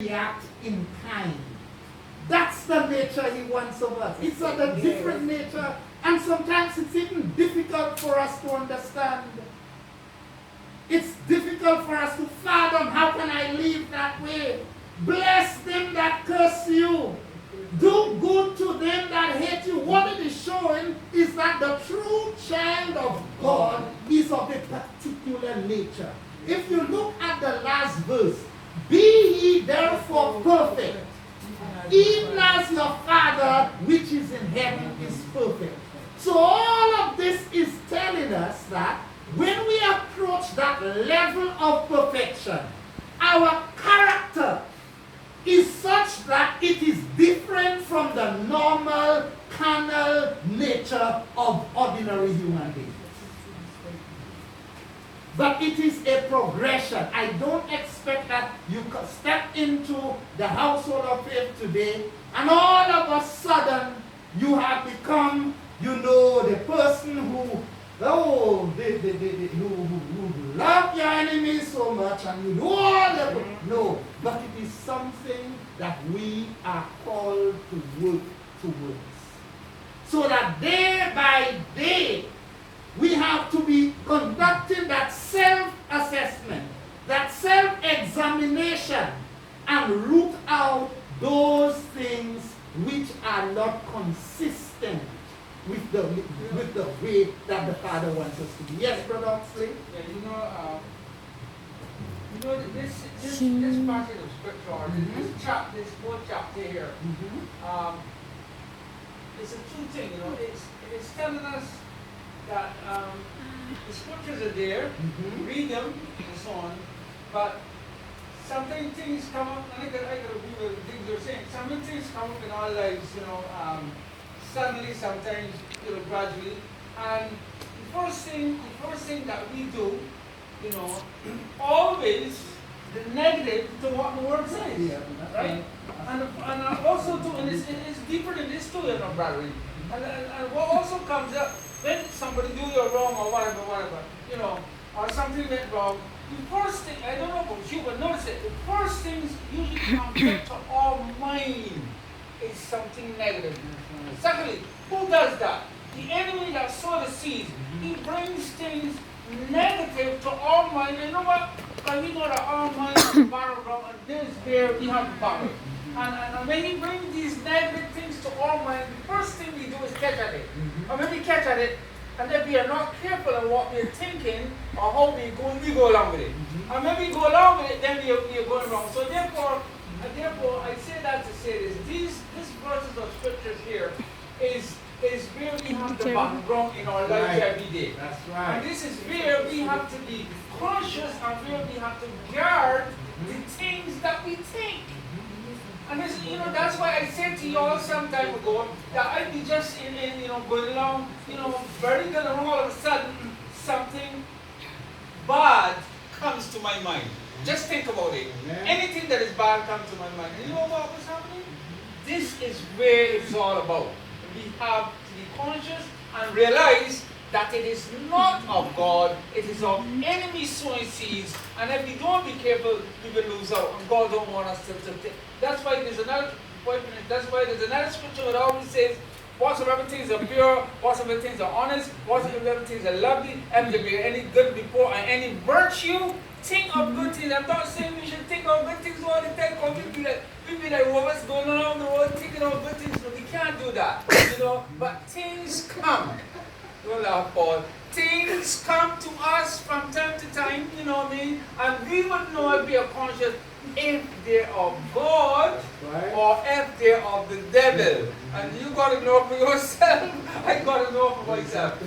react in kind. That's the nature he wants of us. It's a different nature, and sometimes it's even difficult for us to understand. It's difficult for us to fathom, how can I live that way? Bless them that curse you. Do good to them that hate you. What it is showing is that the true child of God is of a particular nature. If you look at the last verse, be ye therefore perfect, even as your Father which is in heaven is perfect. So all of this is telling us that when we approach that level of perfection, our character is such that it is different from the normal carnal nature of ordinary human beings. But it is a progression. I don't expect that you can step into the household of faith today and all of a sudden you have become, the person who love your enemies so much and you do all that. No, but it is something that we are called to work towards. So that day by day, we have to be conducting that self-assessment, that self-examination, and root out those things which are not consistent with the way that the Father wants us to be. Yes, Brother Oxley? Yeah, this passage of scripture, this whole chapter here, it's a true thing. It's telling us that the scriptures are there, read them and so on, but sometimes things come up, and I gotta agree with the things you're saying. Sometimes things come up in our lives, suddenly, sometimes, gradually, and the first thing that we do, always the negative to what the word says, right? And also too, and it's deeper than this too, brethren. And what also comes up when somebody do you wrong or whatever, or something went wrong, the first thing, I don't know about you, but notice it, the first things usually come to our mind is something negative. Secondly, who does that? The enemy that sow the seeds. He brings things negative to our mind. You know what? Because we know that our mind is the battleground, and this is where we have the battle. And when he brings these negative things to our mind, the first thing we do is catch at it. And when we catch at it, and if we are not careful of what we're thinking or how we go along with it. And when we go along with it, then we are going wrong. So therefore, I say that to say this. These verses of scriptures here is where we have the background in our lives every day. That's right. And this is where we have to be conscious and where we have to guard the things that we think. And this, that's why I said to you all some time ago that I'd be just going along, very good, and all of a sudden something bad comes to my mind. Just think about it. Amen. Anything that is bad comes to my mind. And you know what was happening? This is where it's all about. We have to be conscious and realize that it is not of God, it is of enemy sowing seeds, and if we don't be careful, we will lose out, and God don't want us to take. That's why there's another scripture that always says, whatsoever things are pure, whatsoever things are honest, whatsoever things are lovely, and there be any good report and any virtue, think of good things. I'm not saying we should think of good things all the time, because we be like robots going around the world thinking of good things, but we can't do that, but things come. Don't laugh, Paul. Things come to us from time to time, and we would know if we are conscious if they're of God or if they're of the devil. And you got to know for yourself, I got to know for myself.